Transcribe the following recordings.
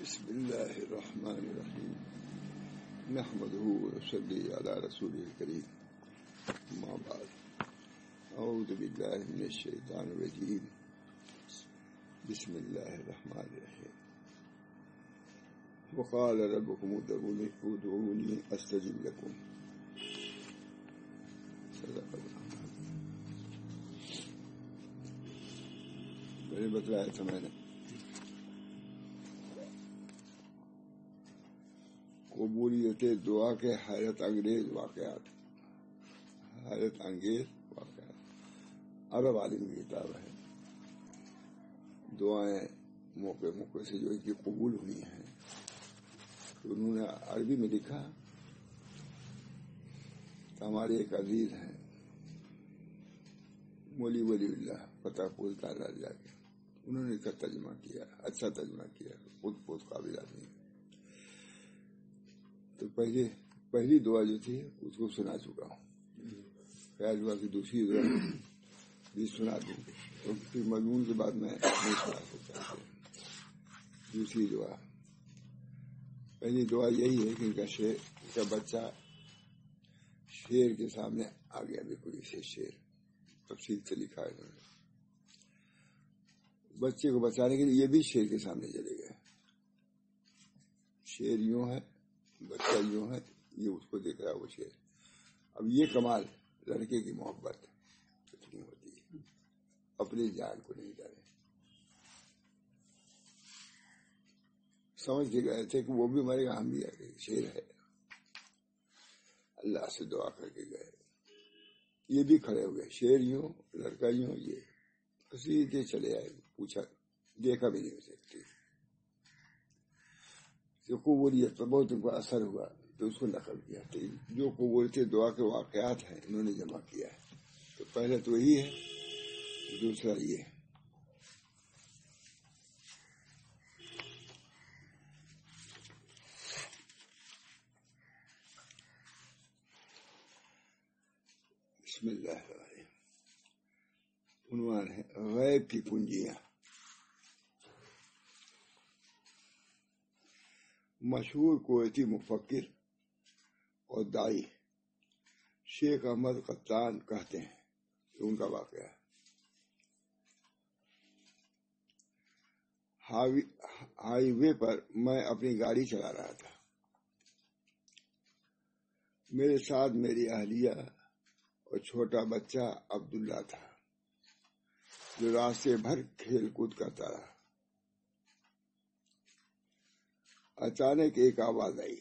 بسم اللہ الرحمن الرحیم نحمدہ ونصلی علی رسولہ الکریم اما بعد اعوذ باللہ من الشیطان الرجیم بسم اللہ الرحمن الرحیم وقال ربکم ادعونی استجب لکم صدق اللہ. میں نے بتلایا تھا میں نے قبولیت دعا کے حیرت انگیز واقعات عرب عالم کی کتاب ہے. دعائیں موقع موقع سے جو کہ قبول ہوئی ہیں تو انہوں نے عربی میں لکھا. ہمارے ایک عزیز ہیں مولی ولی اللہ فتح پور کا جا کے انہوں نے اس کا ترجمہ کیا, اچھا ترجمہ کیا, خود بہت قابل آدمی. تو پہلی دعا جو تھی اس کو سنا چکا ہوں. خیال ہوا کہ دوسری دعا بھی سنا دوں تو پھر مضمون کے بعد میں نہیں سنا سکتا. دوسری دعا, پہلی دعا یہی ہے کہ ان کا بچہ شیر کے سامنے آ گیا. بالکل اسے شیر تفصیل سے لکھا ہے انہوں نے. بچے کو بچانے کے لیے یہ بھی شیر کے سامنے چلے گئے. شیر یوں ہے, بچہ یوں ہے, یہ اس کو دیکھ رہا ہے وہ شیر. اب یہ کمال لڑکے کی محبت کتنی ہوتی ہے, اپنی جان کو نہیں ڈالے. سمجھ کے گئے تھے کہ وہ بھی مرے گا, ہم بھی آگے شیر ہے. اللہ سے دعا کر کے گئے. یہ بھی کھڑے ہوئے, شیر یوں, لڑکا یوں, یہ سیدھے چلے آئے. پوچھا, دیکھا بھی نہیں اسے. قبولیت پر بہت ان کو اثر ہوا تو اس کو نقل کیا. تو جو قبولیت دعا کے واقعات ہیں انہوں نے جمع کیا ہے. تو پہلے تو یہی ہے, دوسرا یہ ہے. بسم اللہ الرحمن الرحیم. عنوان ہے غیب کی کنجیاں. مشہور کویتی مفکر اور دائی شیخ احمد قطان کہتے ہیں کہ ان کا واقعہ ہے. ہائی وے پر میں اپنی گاڑی چلا رہا تھا. میرے ساتھ میری اہلیہ اور چھوٹا بچہ عبداللہ تھا جو راستے بھر کھیل کود کرتا رہا. اچانک ایک آواز آئی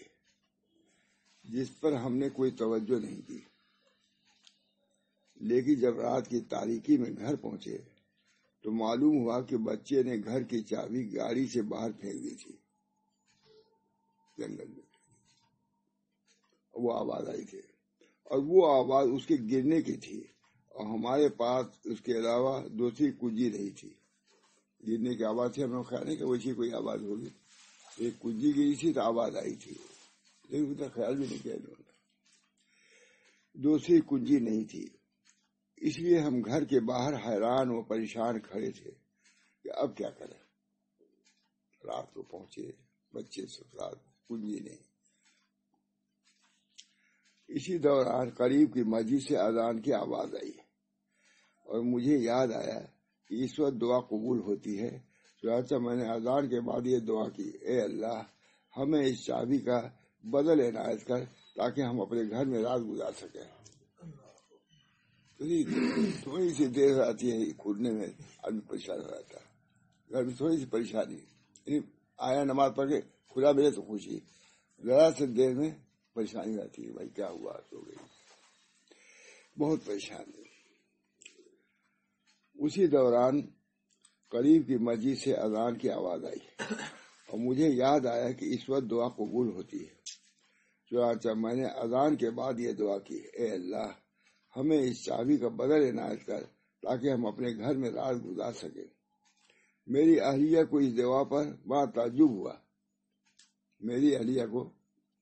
جس پر ہم نے کوئی توجہ نہیں کی, لیکن جب رات کی تاریکی میں گھر پہنچے تو معلوم ہوا کہ بچے نے گھر کی چابی گاڑی سے باہر پھینک دی تھی جنگل میں. وہ آواز آئی تھی اور وہ آواز اس کے گرنے کی تھی, اور ہمارے پاس اس کے علاوہ دوسری کنجی نہیں تھی. گرنے کی آواز تھی, ہمیں خیال ہے کہ ویسی کوئی آواز ہوگی. ایک کنجی گئی تھی تو آواز آئی تھی, لیکن اتنا خیال بھی نہیں کیا انہوں نے. دوسری کنجی نہیں تھی, اس لیے ہم گھر کے باہر حیران و پریشان کھڑے تھے کہ اب کیا کریں. رات کو پہنچے, بچے ساتھ, کنجی نہیں. اسی دوران قریب کی مسجد سے اذان کی آواز آئی اور مجھے یاد آیا کہ اس وقت دعا قبول ہوتی ہے. چنانچہ میں نے اذان کے بعد یہ دعا کی, اے اللہ ہمیں اس چابی کا بدل عنایت کر تاکہ ہم اپنے گھر میں رات گزار سکیں. تھوڑی سی دیر آتی ہے کھلنے میں آدمی پریشان ہو جاتا ہے. گھر میں تھوڑی سی پریشانی, یعنی آیا نماز پڑھ کے کھلا ملے تو خوشی, ذرا سے دیر میں پریشانی آتی ہے, بھائی کیا ہوا, سو گئی, بہت پریشان. اسی دوران قریب کی مسجد سے اذان کی آواز آئی اور مجھے یاد آیا کہ اس وقت دعا قبول ہوتی ہے. چنانچہ میں نے اذان کے بعد یہ دعا کی, اے اللہ ہمیں اس چابی کا بدل عنایت کر تاکہ ہم اپنے گھر میں رات گزار سکیں. میری اہلیہ کو اس دعا پر بہت تعجب ہوا. میری اہلیہ کو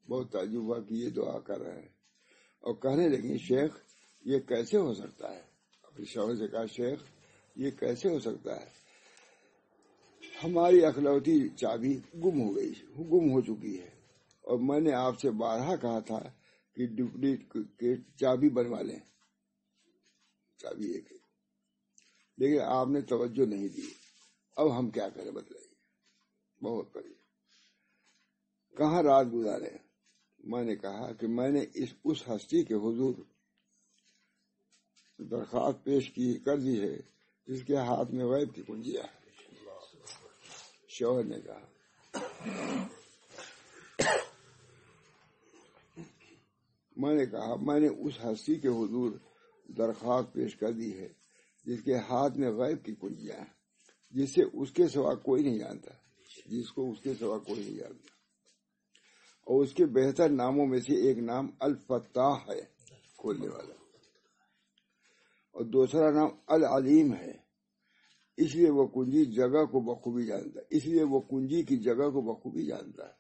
بہت تعجب ہوا کہ یہ دعا کر رہے ہیں, اور کہنے لگی, شیخ یہ کیسے ہو سکتا ہے. اپنے شوہر سے کہا, شیخ یہ کیسے ہو سکتا ہے, ہماری اکلوتی چابی گم ہو چکی ہے، اور میں نے آپ سے بارہا کہا تھا کہ ڈپلیکیٹ چابی بنوا لیں، چابی ایک ہے، لیکن آپ نے توجہ نہیں دی۔ اب ہم کیا کریں بتائیے؟ بہت بڑی کہاں رات گزارے؟ میں نے کہا کہ میں نے اس ہستی کے حضور درخواست پیش کر دی ہے جس کے ہاتھ میں غیب کی کنجیاں ہے۔ شوہر نے کہا میں نے اس ہستی کے حضور درخواست پیش کر دی ہے جس کے ہاتھ میں غیب کی کنجیاں ہیں، جسے اس کے سوا کوئی نہیں جانتا، جس کو اس کے سوا کوئی نہیں جانتا، اور اس کے بہتر ناموں میں سے ایک نام الفتاح ہے، کھولنے والا، اور دوسرا نام العلیم ہے۔ اس لیے وہ کنجی جگہ کو بخوبی جانتا ہے، اس لیے وہ کنجی کی جگہ کو بخوبی جانتا ہے۔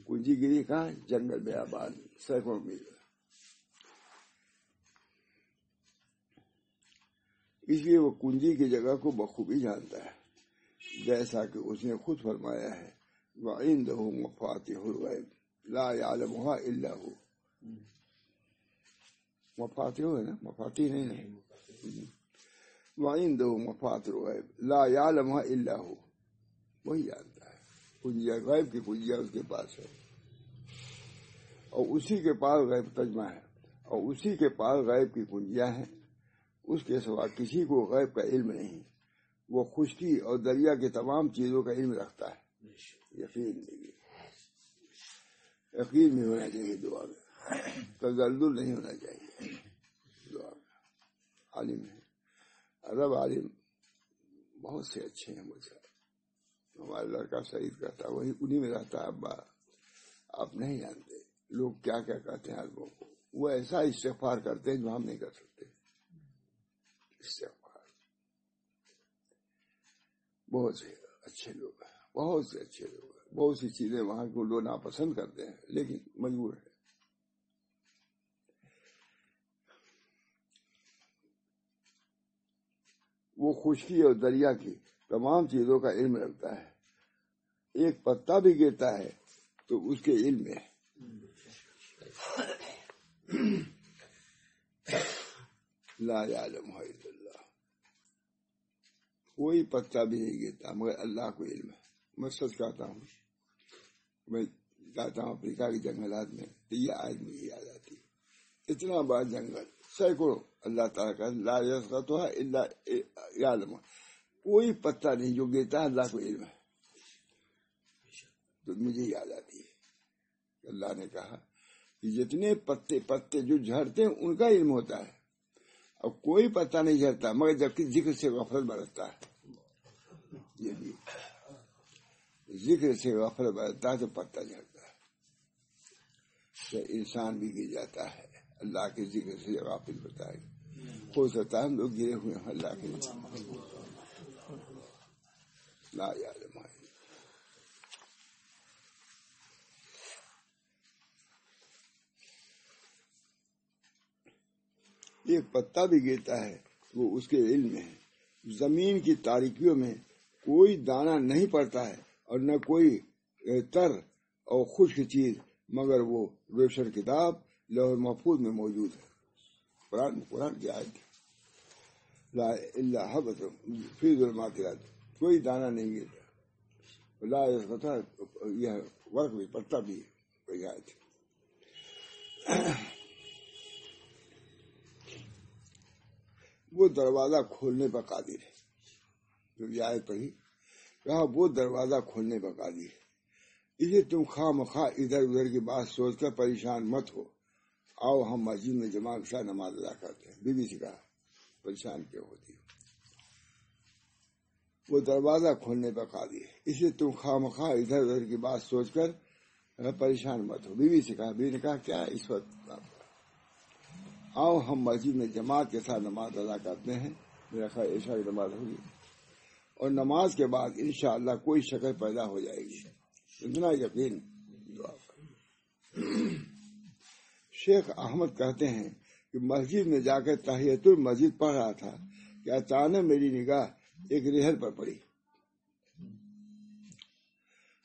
کنجی گری کہاں؟ جنگل بیابان، سینکڑوں میل۔ اس لیے وہ کنجی کی جگہ کو بخوبی جانتا ہے، جیسا کہ اس نے خود فرمایا ہے وَعِندَهُ مَفَاتِحُ الْغَيْبِ لَا يَعْلَمُهَا إِلَّا هُوَ۔ مفاتیح ہے نا، مفاتیح نہیں ہے۔ وَعِندَهُ مَفَاتِحُ الْغَيْبِ لَا يَعْلَمُهَا إِلَّا هُوَ، وہی جانتا ہے۔ کنجیاں غیب کی کنجیاں اس کے پاس ہے، اور اسی کے پاس غیب تجمہ ہے، اور اسی کے پاس غیب کی کنجیاں ہیں۔ اس کے سوا کسی کو غیب کا علم نہیں۔ وہ خشکی اور دریا کی تمام چیزوں کا علم رکھتا ہے۔ یقین بھی ہونا چاہیے دعا میں، تزلزل نہیں ہونا چاہیے دعا میں۔ عالم ہے، رب عالم بہت سے اچھے ہیں مجھ سے۔ ہمارا لڑکا سعید کہتا وہی انہی میں رہتا ہے۔ ابا آپ نہیں جانتے لوگ کیا کیا کہتے ہیں عالموں کو، وہ ایسا استغفار کرتے ہیں جو ہم نہیں کر سکتے۔ استغفار بہت سے اچھے لوگ ہیں، بہت سے اچھے لوگ ہیں، بہت سی چیزیں وہاں کو لوگ ناپسند کرتے ہیں لیکن مجبور ہے۔ وہ خشکی اور دریا کی تمام چیزوں کا علم رکھتا ہے، ایک پتا بھی گرتا ہے تو اس کے علم میں لا یعلمہ الا اللہ، کوئی پتا بھی نہیں گرتا مگر اللہ کو علم ہے۔ میں سچ کہتا ہوں، میں جاتا ہوں افریقہ کے جنگلات میں تو یہ آیت مجھے یاد آتی ہے۔ اتنا بڑا جنگل، سینکڑوں، اللہ تعالیٰ کا لا یسقطها الا یعلمہ، کوئی پتا نہیں جو گرتا ہے اللہ کو علم ہے۔ تو مجھے یاد آتی ہے کہ اللہ نے کہا کہ جتنے پتے جو جھڑتے ہیں ان کا علم ہوتا ہے، اور کوئی پتا نہیں جھڑتا مگر جبکہ ذکر سے غفلت برتتا ہے۔ یہ بھی ذکر سے غفلت برتتا ہے تو پتا جھڑتا ہے، تو انسان بھی گر جاتا ہے اللہ کے ذکر سے غافل ہوتا ہے۔ ہو سکتا ہے ہم لوگ گرے ہوئے ہیں اللہ کے لا یعلم۔ ایک پتا بھی گرتا ہے وہ اس کے علم میں ہے۔ زمین کی تاریکیوں میں کوئی دانہ نہیں پڑتا ہے اور نہ کوئی تر اور خشک چیز مگر وہ روشن کتاب لوح محفوظ میں موجود ہے۔ قرآن کی آیت لا الا حبۃ فی ظلمات الارض، کوئی دانہ نہیں گرتا، لا یسقطها، یہ ورق بھی پتا بھی ہے، کوئی آیت۔ وہ دروازہ کھولنے پر قادر ہے، جو یہ آیت پڑھی کہا وہ دروازہ کھولنے پر قادر ہے۔ اسے تم خواہ مخواہ ادھر ادھر کی بات سوچ کر پریشان مت ہو، آؤ ہم مسجد میں جماعت کے ساتھ نماز ادا کرتے ہیں۔ بیوی سے کہا پریشان کیوں ہوتی ہو؟ وہ دروازہ کھولنے پر قادر ہے، اسے تم خواہ مخواہ ادھر ادھر کی بات سوچ کر پریشان مت ہو۔ بیوی سے کہا، بیوی نے کہا کیا اس وقت؟ آؤ ہم مسجد میں جماعت کے ساتھ نماز ادا کرتے ہیں۔ میرا خیال عشاء کی نماز ہوگی اور نماز کے بعد انشاءاللہ کوئی شکل پیدا ہو جائے گی، اتنا یقین دعا کر۔ شیخ احمد کہتے ہیں کہ مسجد میں جا کر تحیۃ المسجد پڑھ رہا تھا کہ اچانک میری نگاہ ایک ریحل پر پڑی۔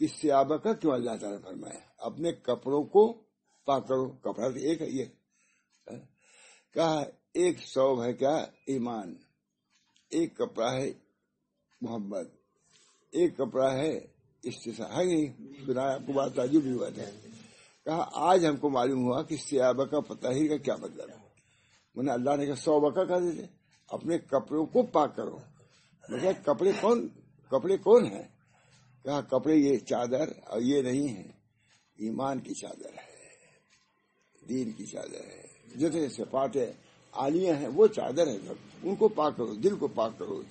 کہ سیابہ کا کیوں اللہ تعالیٰ نے فرمایا اپنے کپڑوں کو پاک کرو. کپڑا تو ایک ہے یہ کہا. ایک ثوب ہے کیا ایمان, ایک کپڑا ہے محبت, ایک کپڑا ہے استثناء ہے نہیں. سنا آپ کو بات تعجب بھی ہوا تھا. کہا آج ہم کو معلوم ہوا کہ سیابہ کا طاہر کا کیا مطلب ہے. میں نے اللہ نے کہا ثوبہ کا کہا دیتے اپنے کپڑوں کو پاک کرو. مگر کپڑے کون ہیں؟ کہا کپڑے یہ چادر اور یہ نہیں ہے, ایمان کی چادر ہے, دین کی چادر ہے. جتنے صفات عالیہ ہیں وہ چادر ہے سب, ان کو پاک کرو, دل کو پاک کرو.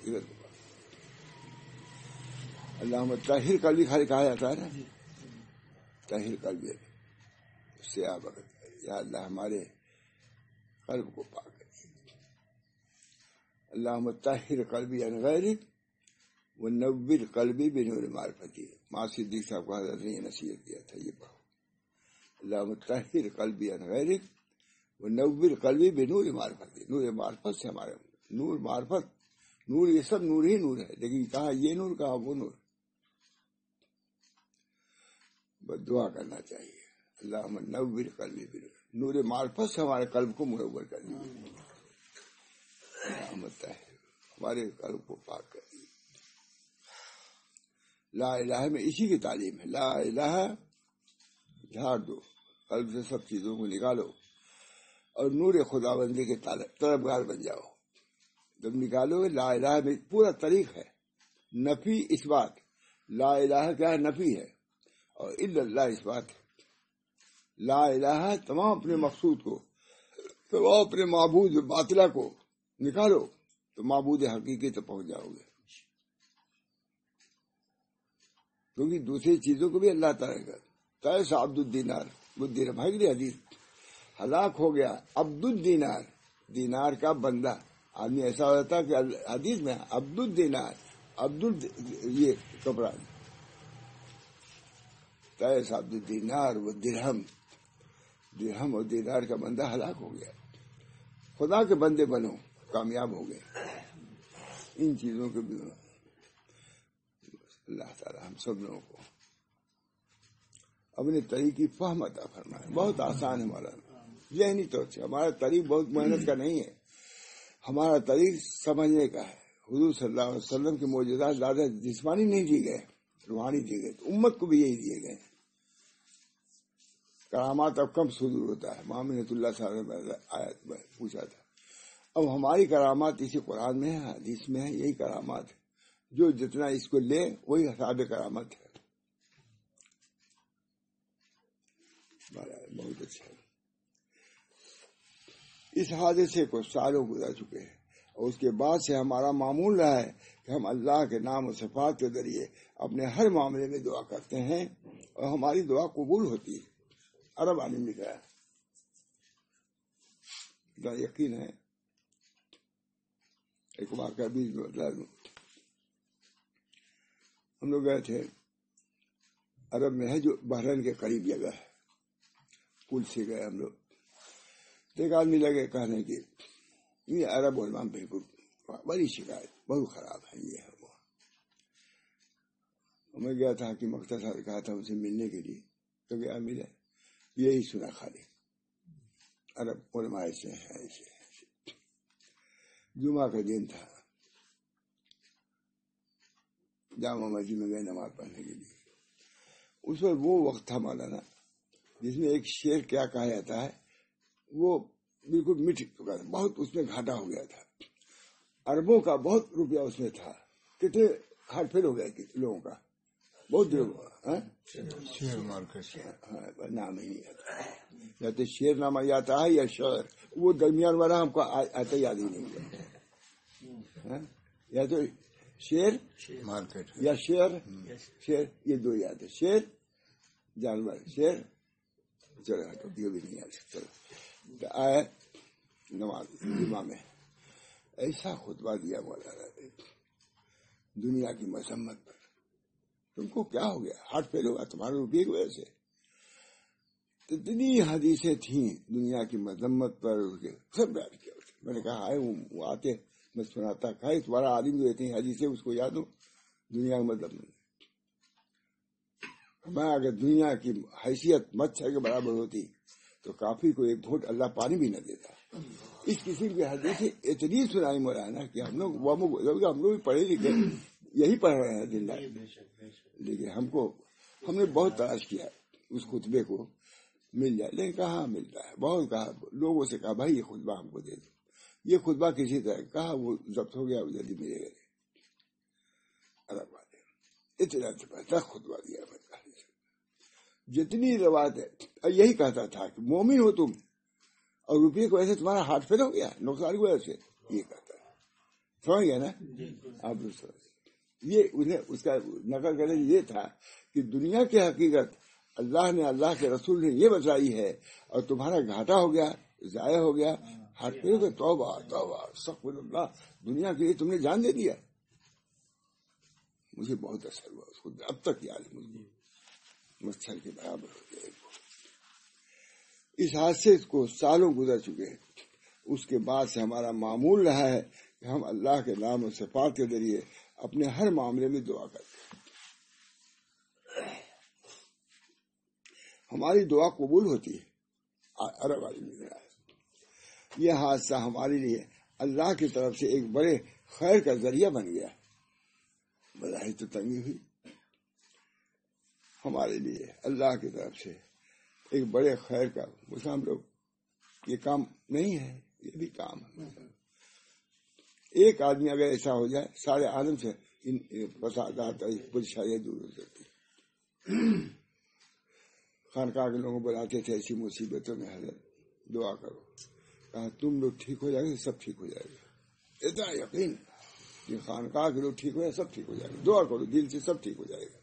اللہ طاہر قلبی خالی کہا جاتا ہے نا, طاہر قلبی سے آپ یا اللہ ہمارے قلب کو پاک کریے. اللہ طاہر قلبی عن غیرک ونور قلبی بنور معرفتی. ماں صدیق صاحب کو حضرت نے یہ نصیحت کیا تھا, یہ پڑھو اللہ طاہر قلبی عن غیرک ونور قلبی بنور معرفتی. نور معرفت سے ہمارے نور معرفت, نور یہ سب نور ہی نور ہے, لیکن کہاں یہ نور کہاں وہ نور. بس دعا کرنا چاہیے اللہم نور قلبی بنور, نور معرفت سے ہمارے قلب کو منور کر دیجیے. ہمارے قلب کو پاک کر دیجیے. لا الہ میں اسی کی تعلیم ہے. لا الہ جھاڑ دو, قلب سے سب چیزوں کو نکالو اور نور خدا بندی کے طلبگار بن جاؤ. جب نکالو لا الہ میں پورا طریق ہے نفی اس بات. لا الہ کیا ہے؟ نفی ہے, اور الا اللہ اس بات ہے. لا الہ تمام اپنے مقصود کو, تمام اپنے معبود باطلہ کو نکالو تو معبود حقیقی تک پہنچ جاؤ گے. کیونکہ دوسری چیزوں کو بھی اللہ تعالیٰ کا تیسا عبد الدینار, وہ بھائی حدیث ہلاک ہو گیا عبد الدینار, دینار کا بندہ. آدمی ایسا ہوتا کہ حدیث میں عبد الدینار, یہ کپڑا تیسا عبد الدینار وہ درہم اور دینار کا بندہ ہلاک ہو گیا. خدا کے بندے بنو, کامیاب ہو گئے. ان چیزوں کے بھی اللہ تعالیٰ ہم سب لوگوں کو اپنے طریق کی فہم عطا فرمائے. بہت آسان ہے مولانا, ذہنی طور سے ہمارا طریق بہت محنت کا نہیں ہے, ہمارا طریق سمجھنے کا ہے. حضور صلی اللہ علیہ وسلم کے معجزات زیادہ جسمانی نہیں دیے گئے, روحانی دیے گئے. تو امت کو بھی یہی دیے گئے. کرامات اب کم صدور ہوتا ہے. محمد اللہ صاحب نے آیت میں پوچھا تھا, اب ہماری کرامات اسی قرآن میں ہے, حدیث میں ہے. یہی کرامات ہے, جو جتنا اس کو لے وہی حساب کرامت ہے. بہت اچھا ہے. اس حادثے کو سالوں گزر چکے ہیں, اور اس کے بعد سے ہمارا معمول رہا ہے کہ ہم اللہ کے نام و صفات کے ذریعے اپنے ہر معاملے میں دعا کرتے ہیں, اور ہماری دعا قبول ہوتی ہے. عرب عالم لکھا ہے, یقین ہے. ایک واقعہ بھی بتا دوں. ہم لوگ گئے تھے عرب میں ہے جو بحرین کے قریب جگہ ہے, پل سے گئے ہم لوگ. ایک آدمی لگے کہنے کی یہ عرب علماء بالکل بڑی شکایت, بہت خراب ہے یہ ہے وہ. میں گیا تھا کہ مختصر کہا تھا اسے ملنے کے لیے, تو گیا ملے, یہی سنا خالی عرب علماء ایسے ہیں ایسے. جمعہ کا دن تھا, جامع مسجد میں گئے نماز پڑھنے کے لیے. اس وقت وہ وقت تھا مولانا جس میں ایک شعر کیا کہا جاتا ہے, وہ بالکل مٹ چکا تھا, بہت اس میں گھاٹا ہو گیا تھا. اربوں کا بہت روپیہ اس میں تھا. کتنے ہارٹ فیل ہو گیا لوگوں کا, بہت شیر مارکیٹ نام ہی نہیں آتا. یا تو شیر نام آتا ہے یا شعر, وہ درمیان والا ہم کو آتا یاد ہی نہیں ہوا. یا تو شیر مارکیٹ یا شیر, یہ دو یاد ہے. شیر جانور, شیر چلو یہ بھی نہیں آ سکتا. آئے نماز جمعہ میں ایسا خطبہ دیا مولانا نے دنیا کی مذمت پر. تم کو کیا ہو گیا, ہارٹ فیل ہوگا تمہارے روپیے کی وجہ سے. اتنی حدیثیں تھیں دنیا کی مذمت پر, سب بیان کیا. میں نے کہا وہ آتے میں سناتا, کھائے تمہارا عالم جو رہتے ہیں حدیثیں اس کو یاد ہو, دنیا کا مذمت. ہمارا اگر دنیا کی حیثیت مچھر کے برابر ہوتی تو کافی کو ایک گھونٹ اللہ پانی بھی نہ دیتا. اس قسم کی حدیث اتنی سنائی مولانا کہ ہم لوگ بھی پڑھے لکھے یہی پڑھ رہے ہیں دن رات. لیکن ہم نے بہت تلاش کیا اس خطبے کو مل جائے، لیکن کہاں ملتا ہے. بہت کہا، لوگوں سے کہا بھائی یہ خطبہ ہم کو دے دو. یہ خطبہ کسی طرح کہا وہ ضبط ہو گیا، جلدی ملے گا. اتنا زبردست خطبہ دیا. جتنی روایت ہے یہی کہتا تھا کہ مومن ہو تم اور روپیے کو ایسے تمہارا ہاتھ پھیل ہو گیا نقصان کی وجہ سے. یہ کہتا ہے، سمجھ گیا نا آپ. یہ انہیں اس کا نقل کرنے یہ تھا کہ دنیا کی حقیقت اللہ نے، اللہ کے رسول نے یہ بتائی ہے، اور تمہارا گھاٹا ہو گیا، ضائع ہو گیا، ہاتھ پھیل ہو گیا. توبہ توبہ استغفر اللہ، دنیا کے لیے تم نے جان دے دیا. مجھے بہت اثر ہوا اس کو، اب تک یاد ہے مجھے. مچھر کے برابر ہو گئے. اس حادثے کو سالوں گزر چکے ہیں. اس کے بعد سے ہمارا معمول رہا ہے کہ ہم اللہ کے نام و صفات کے ذریعے اپنے ہر معاملے میں دعا کرتے ہیں. ہماری دعا قبول ہوتی ہے. عرب والی یہ حادثہ ہمارے لیے اللہ کی طرف سے ایک بڑے خیر کا ذریعہ بن گیا. بظاہر تو تنگی ہوئی، ہمارے لیے اللہ کی طرف سے ایک بڑے خیر کا. ہم لوگ یہ کام نہیں ہے، یہ بھی کام ہے. ایک آدمی اگر ایسا ہو جائے سارے عالم سے فسادات پریشانیاں دور ہو جاتی. خانقاہ کے لوگوں بلاتے تھے ایسی مصیبتوں میں، حضرت دعا کرو. کہا تم لوگ ٹھیک ہو جائے گے، سب ٹھیک ہو جائے گا. اتنا یقین کہ خانقاہ کے لوگ ٹھیک ہو جائے، سب ٹھیک ہو جائے گا. دعا کرو دل سے، سب ٹھیک ہو جائے گا.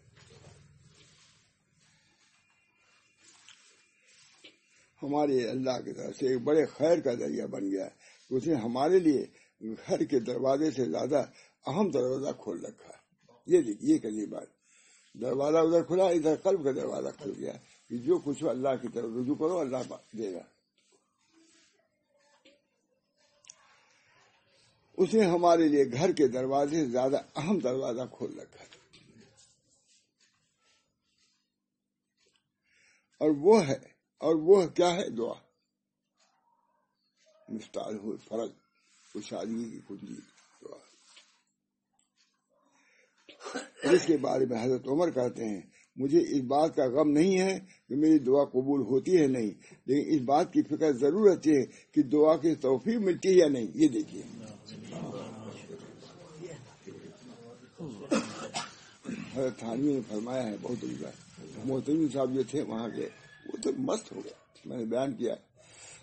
ہمارے اللہ کی طرف سے ایک بڑے خیر کا ذریعہ بن گیا. اس نے ہمارے لیے گھر کے دروازے سے زیادہ اہم دروازہ کھول رکھا. یہ دیکھیے، یہ کہنی بات، دروازہ ادھر کھلا، ادھر قلب کا دروازہ کھل گیا کہ جو کچھ ہو اللہ کی طرف رجوع کرو، اللہ دے گا. اس نے ہمارے لیے گھر کے دروازے سے زیادہ اہم دروازہ کھول رکھا. اور وہ کیا ہے؟ دعا. مفتاح الفرج، خوشحالی کی کنجی دعا. جس کے بارے میں حضرت عمر کہتے ہیں مجھے اس بات کا غم نہیں ہے کہ میری دعا قبول ہوتی ہے نہیں، لیکن اس بات کی فکر ضرور رہتی ہے کہ دعا کی توفیق ملتی ہے یا نہیں. یہ دیکھیے حضرت تھانوی نے فرمایا ہے بہت عمدہ. محتمین صاحب جو تھے وہاں کے، وہ تو مست ہو گئے. میں نے بیان کیا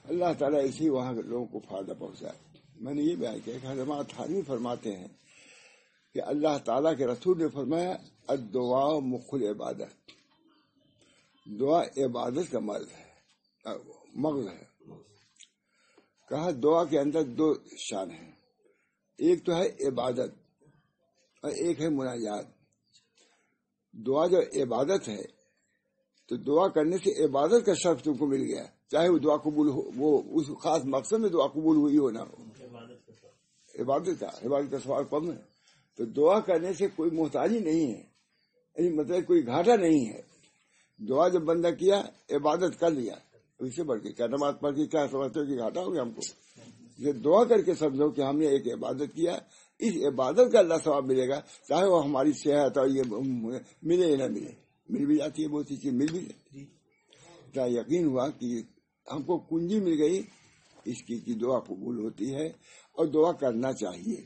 اللہ تعالیٰ اسی وہاں کے لوگوں کو فائدہ پہنچائے. میں نے یہ بیان کیا کہ حضرت تھانوی فرماتے ہیں کہ اللہ تعالیٰ کے رسول نے فرمایا الدعاء مخ العبادت. دعا عبادت کا مغز ہے. کہا دعا کے اندر دو شان ہیں، ایک تو ہے عبادت اور ایک ہے مناجات. دعا جو عبادت ہے تو دعا کرنے سے عبادت کا شرف تم کو مل گیا، چاہے وہ دعا قبول ہو، وہ اس خاص مقصد میں دعا قبول ہوئی ہو نہ ہو. عبادت کا سوال کم ہے. تو دعا کرنے سے کوئی محتاجی نہیں ہے، مطلب کوئی گھاٹا نہیں ہے. دعا جب بندہ کیا، عبادت کر لیا، اس سے بڑھ کے کیا نماز پڑھ کے کیا سمجھتے ہو کہ گھاٹا ہو گیا ہم کو؟ یہ دعا کر کے سمجھو کہ ہم نے ایک عبادت کیا، اس عبادت کا اللہ ثواب ملے گا، چاہے وہ ہماری صحت اور یہ ملے یا نہ ملے. مل بھی جاتی ہے، بہت سی چیز مل بھی جاتی ہے. کیا یقین ہوا کہ ہم کو کنجی مل گئی اس کی دعا قبول ہوتی ہے اور دعا کرنا چاہیے.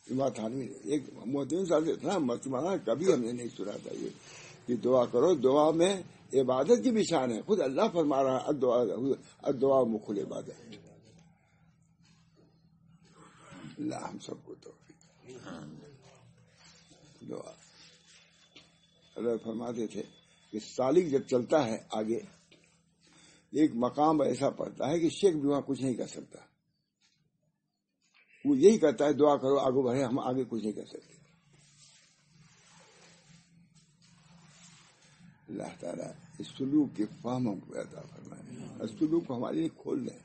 ایک محتمین صاحب سے اتنا مستمانہ کبھی ہم نے نہیں سنا تھا یہ کہ دعا کرو. دعا میں عبادت کی بھی شان ہے. خود اللہ فرما رہا ہے الدعاء مخ العبادت. اللہ ہم سب کو توفیق. دعا اللہ فرماتے تھے کہ سالک جب چلتا ہے آگے، ایک مقام ایسا پڑتا ہے کہ شیخ بھی وہاں کچھ نہیں کر سکتا. وہ یہی کہتا ہے دعا کرو آگے بڑھے، ہم آگے کچھ نہیں کر سکتے. اللہ تعالیٰ اس سلوک کے فہم ہم کو عطا فرمائے، اس سلوک کو ہمارے لیے کھول دیں.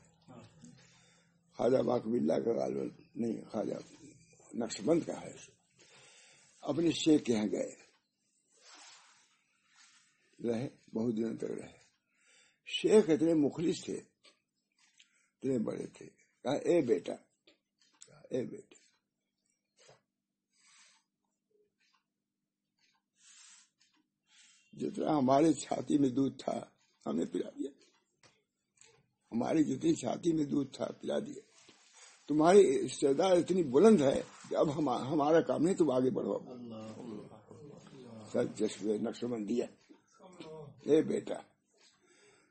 خواجہ باقی اللہ کا غالب نہیں، خواجہ نقشبند کا ہے. اپنے شیخ کے یہاں گئے، رہے، بہت دنوں تک رہے۔ شیخ اتنے مخلص تھے، اتنے بڑے تھے، کہا اے بیٹا، اے بیٹا، جتنا ہمارے چھاتی میں دودھ تھا ہم نے پلا دیا، ہماری جتنی چھاتی میں دودھ تھا پلا دیا۔ تمہاری استعداد اتنی بلند ہے کہ اب ہمارا کام نہیں، تم آگے بڑھو۔ سر چشمے نقش بندی ہے، اے بیٹا،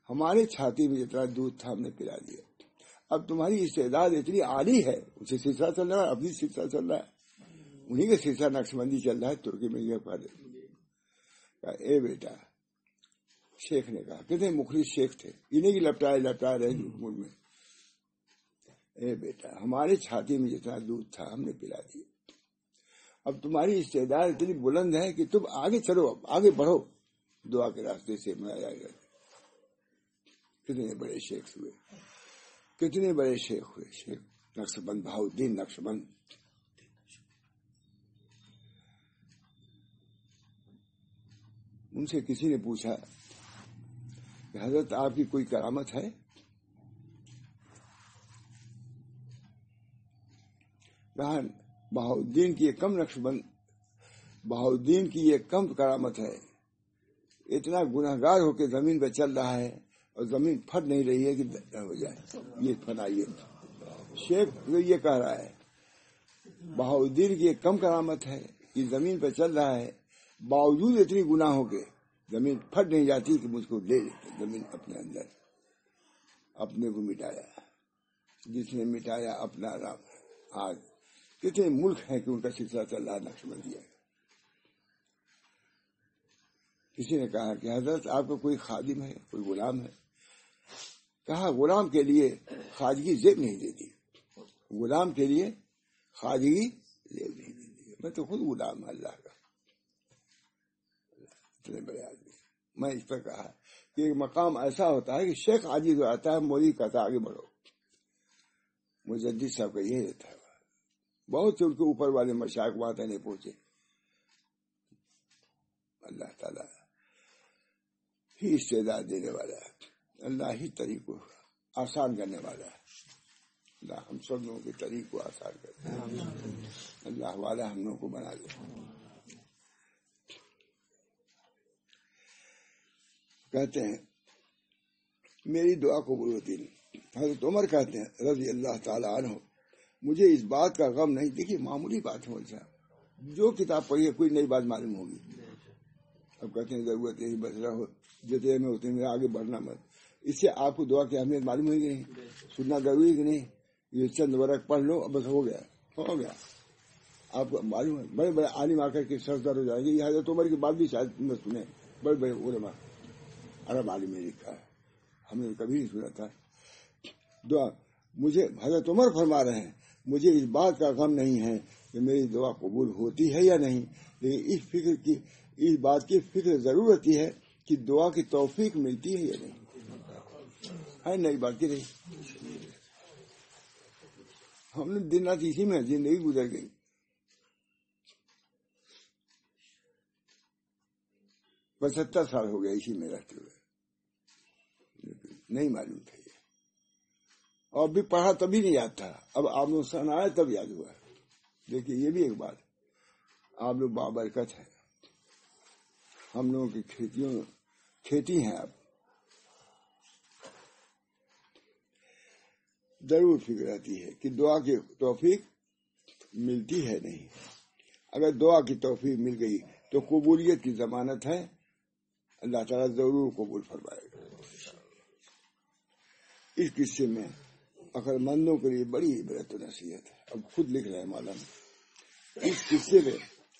ہمارے چھاتی میں جتنا دودھ تھا ہم نے پلا دیا، اب تمہاری استعداد اتنی عالی ہے، اسے سلسلہ چل رہا ہے، اپنی سلسلہ چل رہا ہے، انہیں کا سلسلہ نقش بندی چل رہا ہے ترکی میں۔ یہ پڑھ اے بیٹا، شیخ نے کہا، کتنے مخلص شیخ تھے، انہیں کی لپٹائے رہے ملک میں، اے بیٹا، ہمارے چھاتی میں جتنا دودھ تھا ہم نے پلا دیا، اب تمہاری استعداد اتنی بلند ہے کہ تم آگے چلو، اب آگے بڑھو دعا کے راستے سے منایا جائے گا۔ کتنے بڑے شیخ ہوئے، کتنے بڑے شیخ ہوئے، شیخ نقش بند بہاؤدین نقش بند۔ ان سے کسی نے پوچھا کہ حضرت آپ کی کوئی کرامت ہے؟ کہا بہاؤدین کی یہ کم نقش بند، بہاؤدین کی یہ کم کرامت ہے، اتنا گنہگار ہو کے زمین پہ چل رہا ہے اور زمین پھٹ نہیں رہی ہے کہ ہو جائے یہ فنا۔ یہ شیخ یہ کہہ رہا ہے بہاؤدین کی یہ کم کرامت ہے کہ زمین پہ چل رہا ہے، باوجود اتنی گناہوں کے زمین پھٹ نہیں جاتی کہ مجھ کو لے لیتے زمین اپنے اندر۔ اپنے کو مٹایا، جس نے مٹایا اپنا رام۔ آج کتنے ملک ہیں کہ ان کا سلسلہ چل رہا نقش بندی ہے۔ کسی نے کہا کہ حضرت آپ کا کوئی خادم ہے، کوئی غلام ہے؟ کہا غلام کے لیے خواجگی زیب نہیں دیتی، غلام کے لیے خواجگی زیب نہیں دیتی، میں تو خود غلام ہوں اللہ کا۔ اتنے بڑے آدمی، میں اس پر کہا کہ ایک مقام ایسا ہوتا ہے کہ شیخ عاجز ہو آتا ہے، مولوی کہتا آگے بڑھو۔ مجدد صاحب کا یہ رہتا ہے، بہت سے ان کے اوپر والے مشائخ وہاں تک نہیں پہنچے۔ اللہ تعالیٰ ہی استعداد دینے والا ہے، اللہ ہی طریق کو آسان کرنے والا ہے۔ اللہ ہم سب لوگوں کے طریق کو آسان کرے، اللہ والا ہم لوگوں کو بنا دے۔ کہتے ہیں میری دعا قبول ہوتی نہیں۔ حضرت عمر کہتے ہیں رضی اللہ تعالیٰ عنہ، مجھے اس بات کا غم نہیں، دیکھیے معمولی بات ہے مول صاحب، جو کتاب پڑھی ہے کوئی نئی بات معلوم ہوگی۔ اب کہتے ہیں ضرورت یہی بس رہو جتنے میں اتنے میں، آگے بڑھنا مت۔ اس سے آپ کو دعا کی اہمیت معلوم ہوئی کہ نہیں، سننا ضروری کہ نہیں؟ یہ چند ورق پڑھ لو بس ہو گیا، ہو گیا۔ آپ کو معلوم ہے بڑے بڑے عالم آ کر کے سرزدر ہو جائیں گے، یہ حضرت عمر کی بات بھی شاید نہ سنیں، بڑے بڑے علماء عرب عالم نے لکھا ہے، ہم نے کبھی نہیں سنا تھا۔ دعا مجھے حضرت عمر فرما رہے ہیں، مجھے اس بات کا غم نہیں ہے کہ میری دعا قبول ہوتی ہے یا نہیں، لیکن اس بات کی فکر ضرور رہتی ہے کہ دعا کی توفیق ملتی ہے یا نہیں۔ ہے نئی بات کی نہیں، ہم نے دن رات اسی میں زندگی گزر گئی۔ 75 سال ہو گیا اسی میں رہتے ہوئے، نہیں معلوم تھا یہ، اور بھی پڑھا تبھی نہیں یاد تھا، اب آپ لوگ سنایا تب یاد ہوا۔ دیکھیے یہ بھی ایک بات، آپ لوگ بابرکت ہیں، ہم لوگوں کی کھیتی ہیں، اب ضرور فکر آتی ہے کہ دعا کی توفیق ملتی ہے نہیں۔ اگر دعا کی توفیق مل گئی تو قبولیت کی ضمانت ہے، اللہ تعالیٰ ضرور قبول فرمائے گا۔ اس قصے میں عقل مندوں کے لیے بڑی عبرت و نصیحت ہے، اب خود لکھ رہے ہیں مولانا، اس قصے میں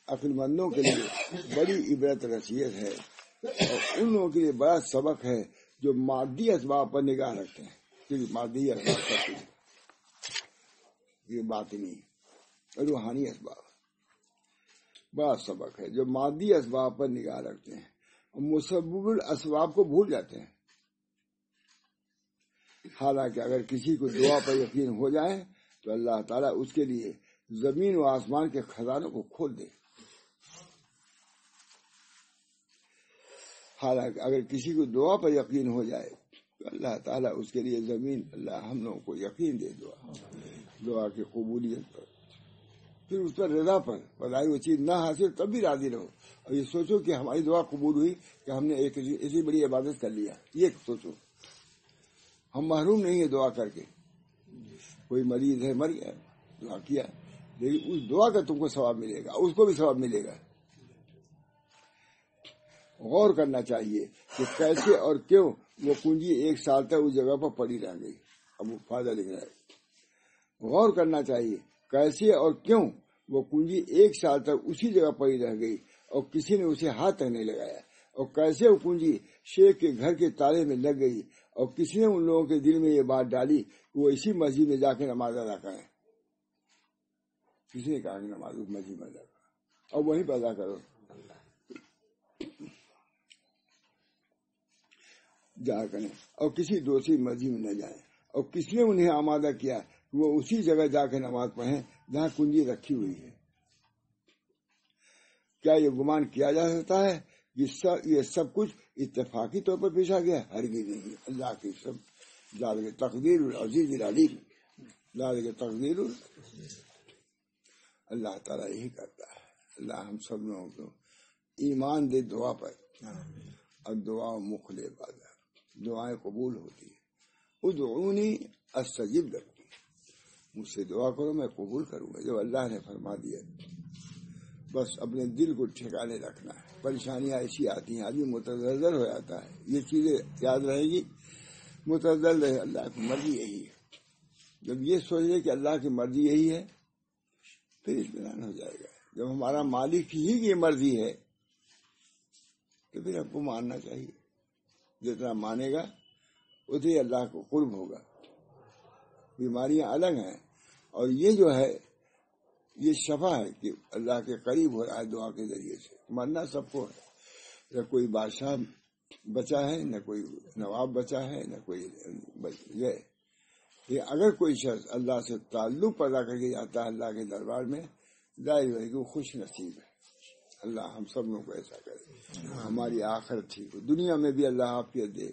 عقل مندوں کے لیے بڑی عبرت و نصیحت ہے، اور ان لوگوں کے لیے بڑا سبق ہے جو مادی اسباب پر نگاہ رکھتے ہیں، کیونکہ مادی اسباب پر یہ باطنی روحانی اسباب، بڑا سبق ہے جو مادی اسباب پر نگاہ رکھتے ہیں اور مسبب الاسباب کو بھول جاتے ہیں۔ حالانکہ اگر کسی کو دعا پر یقین ہو جائے تو اللہ تعالیٰ اس کے لیے زمین و آسمان کے خزانوں کو کھول دے۔ حالانکہ اگر کسی کو دعا پر یقین ہو جائے تو اللہ تعالیٰ اس کے لیے زمین، اللہ ہم لوگوں کو یقین دے دعا کی قبولیت پر، پھر اس پر رضا پر، بتائی وہ چیز نہ حاصل تب بھی راضی رہو، اور یہ سوچو کہ ہماری دعا قبول ہوئی کہ ہم نے ایک ایسی بڑی عبادت کر لیا، یہ سوچو ہم محروم نہیں ہیں دعا کر کے. کوئی مریض ہے مر گیا، دعا کیا، لیکن اس دعا کا تم کو ثواب ملے گا، اس کو بھی ثواب ملے گا. غور کرنا چاہیے کہ کیسے اور کیوں وہ کنجی 1 سال تک اس جگہ پر پڑی رہ گئی. اب وہ فائدہ لکھ رہا ہے، غور کرنا چاہیے کیسے اور کیوں وہ کنجی 1 سال تک اسی جگہ پڑی رہ گئی اور کسی نے اسے ہاتھ تک نہیں لگایا، اور کیسے وہ کنجی شیخ کے گھر کے تالے میں لگ گئی اور کسی نے ان لوگوں کے دل میں یہ بات ڈالی کہ وہ اسی مسجد میں جا کے نماز ادا کریں. کسی نے کہا کہ نماز اس مسجد میں ادا کرو اور وہیں پہ ادا کرو، جا کریں، اور کسی دوسری مسجد میں نہ جائیں. اور کس نے انہیں آمادہ کیا کہ وہ اسی جگہ جا کے نماز پڑھیں جہاں کنجی رکھی ہوئی ہے؟ کیا یہ گمان کیا جا سکتا ہے یہ سب کچھ اتفاقی طور پر پیش آ گیا؟ ہرگز نہیں. اللہ کی سب ذالک تقدیر العزیز العلیم، ذالک تقدیر اللہ تعالیٰ یہی کرتا ہے. اللہ ہم سب لوگوں کو ایمان دے دعا پر، اور دعا مخل عبادت، دعائیں قبول ہوتی ہیں. ادعونی استجب لکم، مجھ سے دعا کرو میں قبول کروں گا. جو اللہ نے فرما دیا، بس اپنے دل کو ٹھکانے رکھنا ہے. پریشانیاں ایسی آتی ہیں آدمی متزلزل ہو جاتا ہے، یہ چیزیں یاد رہے گی، متزلزل رہے. اللہ کی مرضی یہی ہے. جب یہ سوچ لے کہ اللہ کی مرضی یہی ہے پھر اطمینان ہو جائے گا. جب ہمارا مالک ہی کی مرضی ہے تو پھر ہم کو ماننا چاہیے. جتنا مانے گا اتنی اللہ کو قرب ہوگا. بیماریاں الگ ہیں، اور یہ جو ہے یہ شفا ہے کہ اللہ کے قریب ہو رہا ہے دعا کے ذریعے سے. مرنا سب کو ہے، نہ کوئی بادشاہ بچا ہے، نہ کوئی نواب بچا ہے، نہ کوئی یہ اگر کوئی شخص اللہ سے تعلق پیدا کر کے جاتا ہے اللہ کے دربار میں، ظاہر ہے کہ وہ خوش نصیب ہے. اللہ ہم سب لوگوں کو ایسا کرے، ہماری آخرت ٹھیک ہو، دنیا میں بھی اللہ عافیت دے،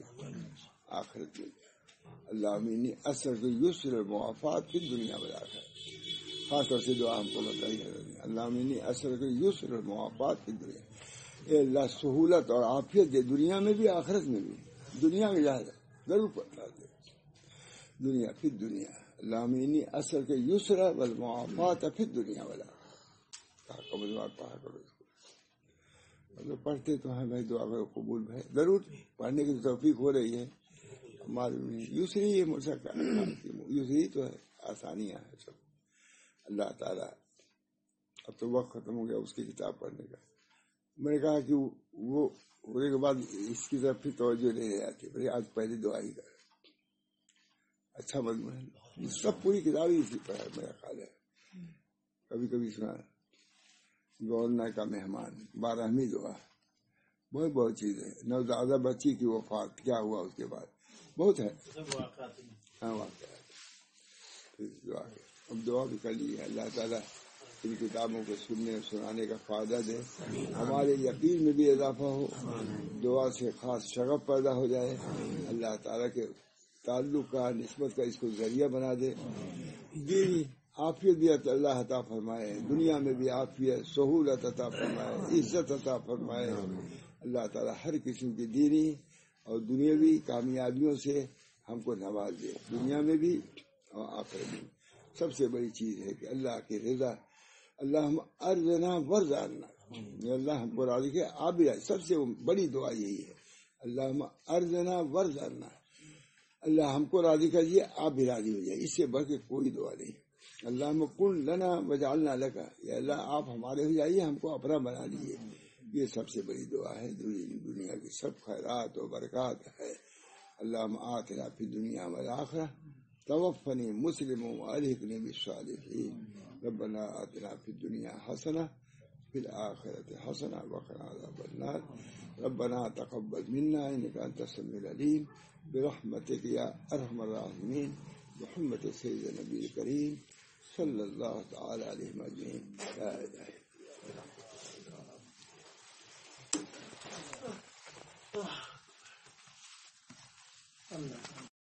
آخرت میں بھی. اللہ انی اثر کو یسر المعافات پھر دنیا میں آخر، خاص طور سے دعا ہم کو بتائی ہے. اللہ انی اثر کو یسر المعافات پھر دنیا، اے اللہ سہولت اور عافیت دے دنیا میں بھی آخرت میں بھی. دنیا میں جائے ضرور پڑتا دے، دنیا پھر دنیا. اللہ انی اثر کے یسر والمعافات پھر دنیا والا پڑھا کرو. مطلب پڑھتے تو ہیں بھائی، دعا کرو قبول ہے ضرور، پڑھنے کی توفیق ہو رہی ہے. معلوم نہیں یسری یہ مشقت، یسری تو ہے، آسانیاں ہیں سب. اللہ تعالیٰ اب تو وقت ختم ہو گیا اس کی کتاب پڑھنے کا. میں نے کہا کہ وہ ہونے کے بعد اس کی طرف پھر توجہ نہیں آتی. بھائی آج پہلی دعا ہی کر، اچھا مضمون ہے. سب پوری کتاب ہی اسی پر ہے میرا خیال ہے. کبھی کبھی سنا گورنر کا مہمان، 12ویں دعا، بہت چیزیں. نوزائیدہ بچی کی وفات، کیا ہوا اس کے بعد، بہت ہے. ہاں واقعات. اب دعا بھی کر لی ہے. اللہ تعالیٰ ان کتابوں کو سننے اور سنانے کا فائدہ دے، ہمارے یقین میں بھی اضافہ ہو، دعا سے خاص شغف پیدا ہو جائے. اللہ تعالیٰ کے تعلق کا، نسبت کا اس کو ذریعہ بنا دے. دینی عافیت بھی اللہ عطا فرمائے، دنیا میں بھی عافیت، سہولت عطا فرمائے، عزت عطا فرمائے. اللہ تعالیٰ ہر قسم کی دینی اور دنیاوی کامیابیوں سے ہم کو نواز دے، دنیا میں بھی اور آخرت میں. سب سے بڑی چیز ہے کہ اللہ کی رضا. اللہ ہم ارضنا ورزقنا، اللہ ہم کو راضی ہے، آپ بھی راضی. سب سے بڑی دعا یہی ہے، اللہ ہم ارضنا ورزقنا، اللہ ہم کو راضی کریے، آپ بھی راضی ہو جائے. اس سے بڑھ کے کوئی دعا نہیں. اللہ کن لنا وجعلنا لکا، یا اللہ آپ ہمارے ہو جائیے، ہم کو اپنا بنا لیجیے. یہ سب سے بڑی دعا ہے. دنیا کی سب خیرات و برکات ہے. اللہم آتنا فی الدنیا والآخرہ توفنی مسلم والحقنی بالصالحین. ربنا آتنا فی الدنیا حسنہ فی الآخرۃ حسنہ وقنا عذاب النار. ربنا تقبل منا انک انت السمیع العلیم برحمتک یا ارحم الراحمین. محمد سید نبی کریم صلی اللہ تعالی علیہ اجمعین. لا الہ الا اللہ. اللہ